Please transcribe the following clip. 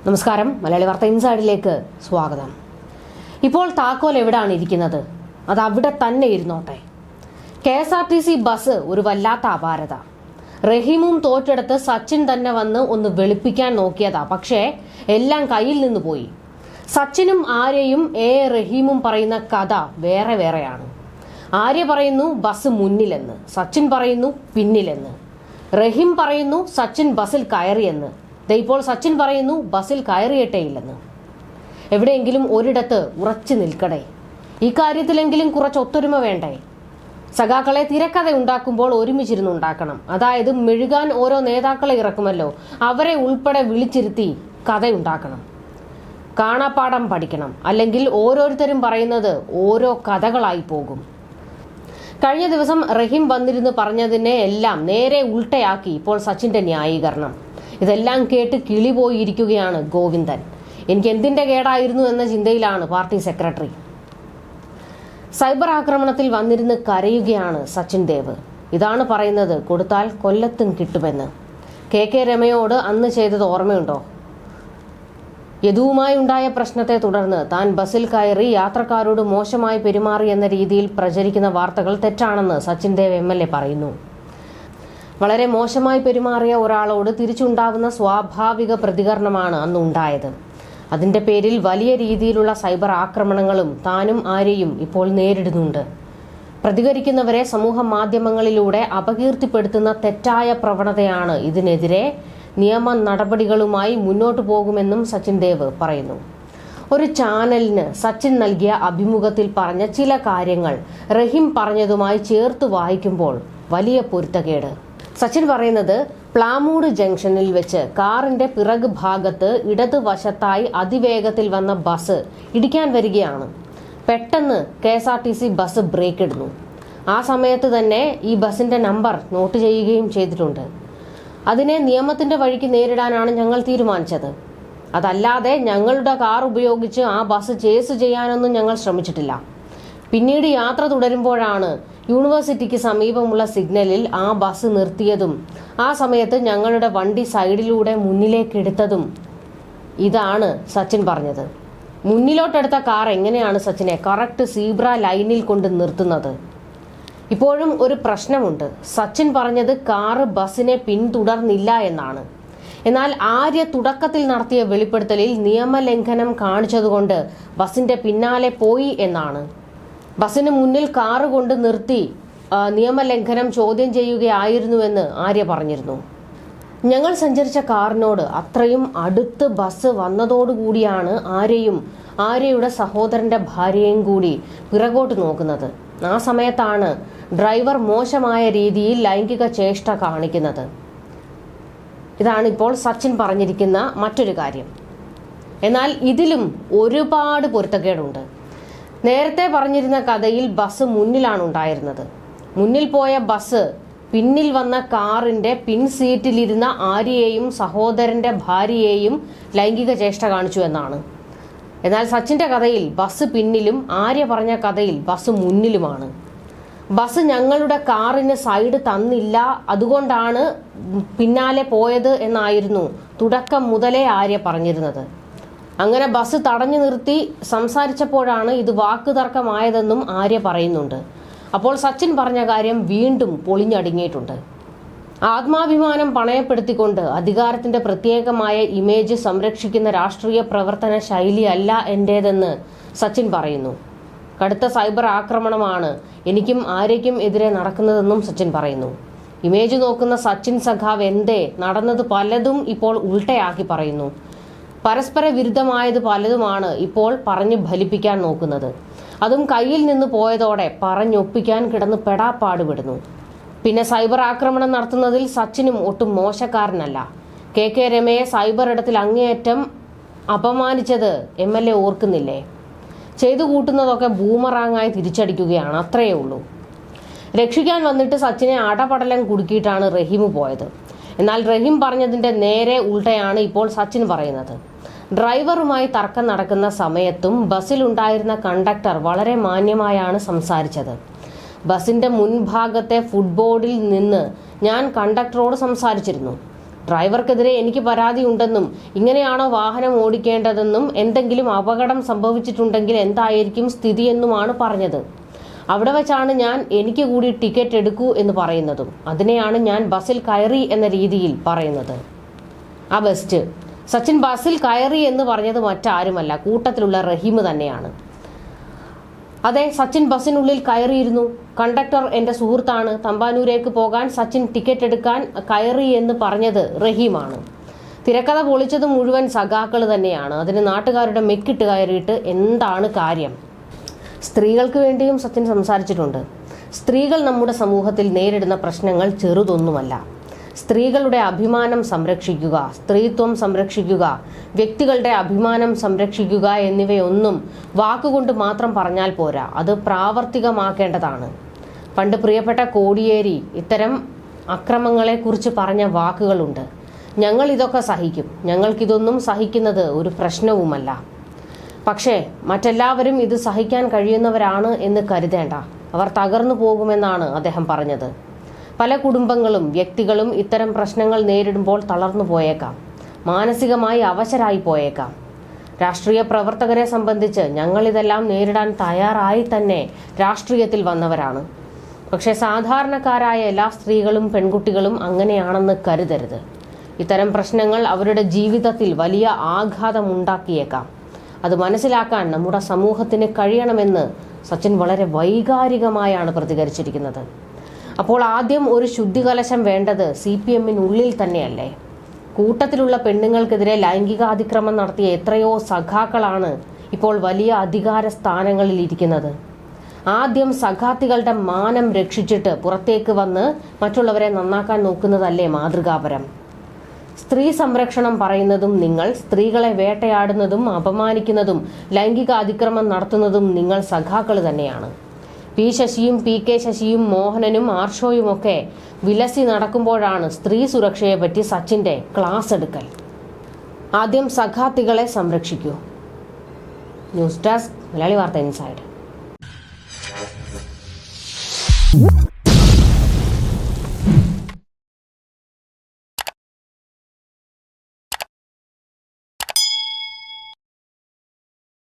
നമസ്കാരം, മലയാളി വാർത്ത ഇൻസൈഡിലേക്ക് സ്വാഗതം. ഇപ്പോൾ താക്കോൽ എവിടെയാണ് ഇരിക്കുന്നത്? അത് അവിടെ തന്നെ ഇരുന്നോട്ടെ. KSRTC ബസ് ഒരു വല്ലാത്ത അപാരത. റഹീമും തോറ്റെടുത്ത് സച്ചിൻ തന്നെ വന്ന് ഒന്ന് വെളുപ്പിക്കാൻ നോക്കിയതാ. പക്ഷേ എല്ലാം കയ്യിൽ നിന്ന് പോയി. സച്ചിനും ആര്യയും റഹീമും പറയുന്ന കഥ വേറെ വേറെയാണ്. ആര്യ പറയുന്നു ബസ് മുന്നിലെന്ന്, സച്ചിൻ പറയുന്നു പിന്നിലെന്ന്. റഹീം പറയുന്നു സച്ചിൻ ബസ്സിൽ കയറിയെന്ന്. ഇപ്പോൾ സച്ചിൻ പറയുന്നു ബസ്സിൽ കയറിയിട്ടേയില്ലെന്ന്. എവിടെയെങ്കിലും ഒരിടത്ത് ഉറച്ചു നിൽക്കടേ. ഈ കാര്യത്തിലെങ്കിലും കുറച്ച് ഒത്തൊരുമ വേണ്ടേ? സഖാക്കളെ തിരക്കഥ ഉണ്ടാക്കുമ്പോൾ ഒരുമിച്ചിരുന്ന് ഉണ്ടാക്കണം. അതായത് മെഴുകാൻ ഓരോ നേതാക്കളെ ഇറക്കുമല്ലോ, അവരെ ഉൾപ്പെടെ വിളിച്ചിരുത്തി കഥയുണ്ടാക്കണം. കാണാപ്പാഠം പഠിക്കണം. അല്ലെങ്കിൽ ഓരോരുത്തരും പറയുന്നത് ഓരോ കഥകളായി പോകും. കഴിഞ്ഞ ദിവസം റഹീം വന്നിരുന്ന് പറഞ്ഞതിനെ എല്ലാം നേരെ ഉൾട്ടയാക്കി ഇപ്പോൾ സച്ചിന്റെ ന്യായീകരണം. ഇതെല്ലാം കേട്ട് കിളി പോയിരിക്കുകയാണ് ഗോവിന്ദൻ. എനിക്ക് എന്തിന്റെ കേടായിരുന്നു എന്ന ചിന്തയിലാണ് പാർട്ടി സെക്രട്ടറി. സൈബർ ആക്രമണത്തിൽ വന്നിരുന്ന് കരയുകയാണ് സച്ചിൻ ദേവ്. ഇതാണ് പറയുന്നത്, കൊടുത്താൽ കൊല്ലത്തും കിട്ടുമെന്ന്. KK രമയോട് അന്ന് ചെയ്തത് ഓർമ്മയുണ്ടോ? യദുവുമായി ഉണ്ടായ പ്രശ്നത്തെ തുടർന്ന് താൻ ബസ്സിൽ കയറി യാത്രക്കാരോട് മോശമായി പെരുമാറി എന്ന രീതിയിൽ പ്രചരിക്കുന്ന വാർത്തകൾ തെറ്റാണെന്ന് സച്ചിൻ ദേവ് MLA പറയുന്നു. വളരെ മോശമായി പെരുമാറിയ ഒരാളോട് തിരിച്ചുണ്ടാവുന്ന സ്വാഭാവിക പ്രതികരണമാണ് അന്ന് ഉണ്ടായത്. അതിന്റെ പേരിൽ വലിയ രീതിയിലുള്ള സൈബർ ആക്രമണങ്ങളും താനും ആര്യയും ഇപ്പോൾ നേരിടുന്നുണ്ട്. പ്രതികരിക്കുന്നവരെ സമൂഹ മാധ്യമങ്ങളിലൂടെ അപകീർത്തിപ്പെടുത്തുന്ന തെറ്റായ പ്രവണതയാണ്. ഇതിനെതിരെ നിയമ നടപടികളുമായി മുന്നോട്ടു പോകുമെന്നും സച്ചിൻ ദേവ് പറയുന്നു. ഒരു ചാനലിന് സച്ചിൻ നൽകിയ അഭിമുഖത്തിൽ പറഞ്ഞ ചില കാര്യങ്ങൾ റഹീം പറഞ്ഞതുമായി ചേർത്ത് വായിക്കുമ്പോൾ വലിയ പൊരുത്തക്കേട്. സച്ചിൻ പറയുന്നത്, പ്ലാമൂട് ജംഗ്ഷനിൽ വെച്ച് കാറിന്റെ പിറക് ഭാഗത്ത് ഇടതുവശത്തായി അതിവേഗത്തിൽ വന്ന ബസ് ഇടിക്കാൻ വരികയാണ്. പെട്ടെന്ന് KSRTC ബസ് ബ്രേക്ക് ഇടുന്നു. ആ സമയത്ത് തന്നെ ഈ ബസിന്റെ നമ്പർ നോട്ട് ചെയ്യുകയും ചെയ്തിട്ടുണ്ട്. അതിനെ നിയമത്തിന്റെ വഴിക്ക് നേരിടാനാണ് ഞങ്ങൾ തീരുമാനിച്ചത്. അതല്ലാതെ ഞങ്ങളുടെ കാർ ഉപയോഗിച്ച് ആ ബസ് ചേസ് ചെയ്യാനൊന്നും ഞങ്ങൾ ശ്രമിച്ചിട്ടില്ല. പിന്നീട് യാത്ര തുടരുമ്പോഴാണ് യൂണിവേഴ്സിറ്റിക്ക് സമീപമുള്ള സിഗ്നലിൽ ആ ബസ് നിർത്തിയതും ആ സമയത്ത് ഞങ്ങളുടെ വണ്ടി സൈഡിലൂടെ മുന്നിലേക്ക് എടുത്തതും. ഇതാണ് സച്ചിൻ പറഞ്ഞത്. മുന്നിലോട്ടെടുത്ത കാർ എങ്ങനെയാണ് സച്ചിനെ കറക്റ്റ് സീബ്ര ലൈനിൽ കൊണ്ട് നിർത്തുന്നത്? ഇപ്പോഴും ഒരു പ്രശ്നമുണ്ട്. സച്ചിൻ പറഞ്ഞത് കാറ് ബസ്സിനെ പിന്തുടർന്നില്ല എന്നാണ്. എന്നാൽ ആര്യ തുടക്കത്തിൽ നടത്തിയ വെളിപ്പെടുത്തലിൽ നിയമലംഘനം കാണിച്ചതുകൊണ്ട് ബസിന്റെ പിന്നാലെ പോയി എന്നാണ്. ബസിന് മുന്നിൽ കാറ് കൊണ്ട് നിർത്തി നിയമലംഘനം ചോദ്യം ചെയ്യുകയായിരുന്നുവെന്ന് ആര്യ പറഞ്ഞിരുന്നു. ഞങ്ങൾ സഞ്ചരിച്ച കാറിനോട് അത്രയും അടുത്ത് ബസ് വന്നതോടുകൂടിയാണ് ആര്യയുടെ സഹോദരന്റെ ഭാര്യയും കൂടി പിറകോട്ട് നോക്കുന്നത്. ആ സമയത്താണ് ഡ്രൈവർ മോശമായ രീതിയിൽ ലൈംഗിക ചേഷ്ട കാണിക്കുന്നത്. ഇതാണ് ഇപ്പോൾ സച്ചിൻ പറഞ്ഞിരിക്കുന്ന മറ്റൊരു കാര്യം. എന്നാൽ ഇതിലും ഒരുപാട് പൊരുത്തക്കേടുണ്ട്. നേരത്തെ പറഞ്ഞിരുന്ന കഥയിൽ ബസ് മുന്നിലാണ് ഉണ്ടായിരുന്നത്. മുന്നിൽ പോയ ബസ് പിന്നിൽ വന്ന കാറിന്റെ പിൻ സീറ്റിലിരുന്ന ആര്യയെയും സഹോദരന്റെ ഭാര്യയെയും ലൈംഗിക ചേഷ്ട കാണിച്ചു എന്നാണ്. എന്നാൽ സച്ചിന്റെ കഥയിൽ ബസ് പിന്നിലും ആര്യ പറഞ്ഞ കഥയിൽ ബസ് മുന്നിലുമാണ്. ബസ് ഞങ്ങളുടെ കാറിന് സൈഡ് തന്നില്ല, അതുകൊണ്ടാണ് പിന്നാലെ പോയത് എന്നായിരുന്നു തുടക്കം മുതലേ ആര്യ പറഞ്ഞിരുന്നത്. അങ്ങനെ ബസ് തടഞ്ഞു നിർത്തി സംസാരിച്ചപ്പോഴാണ് ഇത് വാക്കുതർക്കമായതെന്നും ആര്യ പറയുന്നുണ്ട്. അപ്പോൾ സച്ചിൻ പറഞ്ഞ കാര്യം വീണ്ടും പൊളിഞ്ഞടുങ്ങിയിട്ടുണ്ട്. ആത്മാഭിമാനം പണയപ്പെടുത്തിക്കൊണ്ട് അധികാരത്തിന്റെ പ്രത്യേകമായ ഇമേജ് സംരക്ഷിക്കുന്ന രാഷ്ട്രീയ പ്രവർത്തന ശൈലിയല്ല എന്റേതെന്ന് സച്ചിൻ പറയുന്നു. കടുത്ത സൈബർ ആക്രമണമാണ് എനിക്കും ആര്യയ്ക്കും എതിരെ നടക്കുന്നതെന്നും സച്ചിൻ പറയുന്നു. ഇമേജ് നോക്കുന്ന സച്ചിൻ സഖാവ് എന്തേ നടന്നത് പലതും ഇപ്പോൾ ഉൾട്ടയാക്കി പറയുന്നു. പരസ്പര വിരുദ്ധമായത് പലതുമാണ് ഇപ്പോൾ പറഞ്ഞു ഫലിപ്പിക്കാൻ നോക്കുന്നത്. അതും കയ്യിൽ നിന്ന് പോയതോടെ പറഞ്ഞൊപ്പിക്കാൻ കിടന്ന് പെടാപ്പാടുപെടുന്നു. പിന്നെ സൈബർ ആക്രമണം നടത്തുന്നതിൽ സച്ചിനും ഒട്ടും മോശക്കാരനല്ല. KK രമയെ സൈബർ ഇടത്തിൽ അങ്ങേയറ്റം അപമാനിച്ചത് MLA ഓർക്കുന്നില്ലേ? ചെയ്തു കൂട്ടുന്നതൊക്കെ ബൂമറാങ്ങായി തിരിച്ചടിക്കുകയാണ്, അത്രയേ ഉള്ളൂ. രക്ഷിക്കാൻ വന്നിട്ട് സച്ചിനെ അടപടലം കുടുക്കിയിട്ടാണ് റഹീം പോയത്. എന്നാൽ റഹീം പറഞ്ഞതിന്റെ നേരെ ഉൾട്ടയാണ് ഇപ്പോൾ സച്ചിൻ പറയുന്നത്. ഡ്രൈവറുമായി തർക്കം നടക്കുന്ന സമയത്തും ബസ്സിലുണ്ടായിരുന്ന കണ്ടക്ടർ വളരെ മാന്യമായാണ് സംസാരിച്ചത്. ബസിന്റെ മുൻഭാഗത്തെ ഫുട്ബോർഡിൽ നിന്ന് ഞാൻ കണ്ടക്ടറോട് സംസാരിച്ചിരുന്നു. ഡ്രൈവർക്കെതിരെ എനിക്ക് പരാതിയുണ്ടെന്നും ഇങ്ങനെയാണോ വാഹനം ഓടിക്കേണ്ടതെന്നും എന്തെങ്കിലും അപകടം സംഭവിച്ചിട്ടുണ്ടെങ്കിൽ എന്തായിരിക്കും സ്ഥിതിയെന്നുമാണ് പറഞ്ഞത്. അവിടെ വെച്ചാണ് ഞാൻ എനിക്ക് കൂടി ടിക്കറ്റ് എടുക്കൂ എന്ന് പറയുന്നതും അതിനെയാണ് ഞാൻ ബസ്സിൽ കയറി എന്ന രീതിയിൽ പറയുന്നത്. ആ ബെസ്റ്റ് സച്ചിൻ ബസ്സിൽ കയറി എന്ന് പറഞ്ഞത് മറ്റാരുമല്ല, കൂട്ടത്തിലുള്ള റഹീം തന്നെയാണ്. അതെ, സച്ചിൻ ബസ്സിനുള്ളിൽ കയറിയിരുന്നു. കണ്ടക്ടർ എൻ്റെ സുഹൃത്താണ്. തമ്പാനൂരേക്ക് പോകാൻ സച്ചിൻ ടിക്കറ്റ് എടുക്കാൻ കയറി എന്ന് പറഞ്ഞത് റഹീമാണ്. തിരക്കഥ പൊളിച്ചത് മുഴുവൻ സഖാക്കൾ തന്നെയാണ്. അതിന് നാട്ടുകാരുടെ മെക്കിട്ട് കയറിയിട്ട് എന്താണ് കാര്യം? സ്ത്രീകൾക്ക് വേണ്ടിയും സച്ചിൻ സംസാരിച്ചിട്ടുണ്ട്. സ്ത്രീകൾ നമ്മുടെ സമൂഹത്തിൽ നേരിടുന്ന പ്രശ്നങ്ങൾ ചെറുതൊന്നുമല്ല. സ്ത്രീകളുടെ അഭിമാനം സംരക്ഷിക്കുക, സ്ത്രീത്വം സംരക്ഷിക്കുക, വ്യക്തികളുടെ അഭിമാനം സംരക്ഷിക്കുക എന്നിവയൊന്നും വാക്കുകൊണ്ട് മാത്രം പറഞ്ഞാൽ പോരാ, അത് പ്രാവർത്തികമാക്കേണ്ടതാണ്. പണ്ട് പ്രിയപ്പെട്ട കോടിയേരി ഇത്തരം അക്രമങ്ങളെക്കുറിച്ച് പറഞ്ഞ വാക്കുകളുണ്ട്. ഞങ്ങൾ ഇതൊക്കെ സഹിക്കും, ഞങ്ങൾക്കിതൊന്നും സഹിക്കുന്നത് ഒരു പ്രശ്നവുമല്ല. പക്ഷേ മറ്റെല്ലാവരും ഇത് സഹിക്കാൻ കഴിയുന്നവരാണ് എന്ന് കരുതേണ്ട, അവർ തകർന്നു പോകുമെന്നാണ് അദ്ദേഹം പറഞ്ഞത്. പല കുടുംബങ്ങളും വ്യക്തികളും ഇത്തരം പ്രശ്നങ്ങൾ നേരിടുമ്പോൾ തളർന്നു പോയേക്കാം, മാനസികമായി അവശരായി പോയേക്കാം. രാഷ്ട്രീയ പ്രവർത്തകരെ സംബന്ധിച്ച് ഞങ്ങളിതെല്ലാം നേരിടാൻ തയ്യാറായി തന്നെ രാഷ്ട്രീയത്തിൽ വന്നവരാണ്. പക്ഷേ സാധാരണക്കാരായ എല്ലാ സ്ത്രീകളും പെൺകുട്ടികളും അങ്ങനെയാണെന്ന് കരുതരുത്. ഇത്തരം പ്രശ്നങ്ങൾ അവരുടെ ജീവിതത്തിൽ വലിയ ആഘാതമുണ്ടാക്കിയേക്കാം. അത് മനസ്സിലാക്കാൻ നമ്മുടെ സമൂഹത്തിന് കഴിയണമെന്ന് സച്ചിൻ വളരെ വൈകാരികമായാണ് പ്രതികരിച്ചിരിക്കുന്നത്. അപ്പോൾ ആദ്യം ഒരു ശുദ്ധികലശം വേണ്ടത് CPM-നുള്ളിൽ തന്നെയല്ലേ? കൂട്ടത്തിലുള്ള പെണ്ണുങ്ങൾക്കെതിരെ ലൈംഗികാതിക്രമം നടത്തിയ എത്രയോ സഖാക്കളാണ് ഇപ്പോൾ വലിയ അധികാര സ്ഥാനങ്ങളിൽ ഇരിക്കുന്നത്. ആദ്യം സഖാത്തികളുടെ മാനം രക്ഷിച്ചിട്ട് പുറത്തേക്ക് വന്ന് മറ്റുള്ളവരെ നന്നാക്കാൻ നോക്കുന്നതല്ലേ മാതൃകാപരം? സ്ത്രീ സംരക്ഷണം പറയുന്നതും നിങ്ങൾ, സ്ത്രീകളെ വേട്ടയാടുന്നതും അപമാനിക്കുന്നതും ലൈംഗിക അതിക്രമം നടത്തുന്നതും നിങ്ങൾ സഖാക്കൾ തന്നെയാണ്. P. ശശിയും PK ശശിയും മോഹനനും ആർഷോയുമൊക്കെ വിലസി നടക്കുമ്പോഴാണ് സ്ത്രീ സുരക്ഷയെപ്പറ്റി സച്ചിന്റെ ക്ലാസ് എടുക്കൽ. ആദ്യം സഖാത്തികളെ സംരക്ഷിക്കൂ. ന്യൂസ് ഡെസ്ക്, മലയാളി വാർത്ത ഇൻസൈഡ്.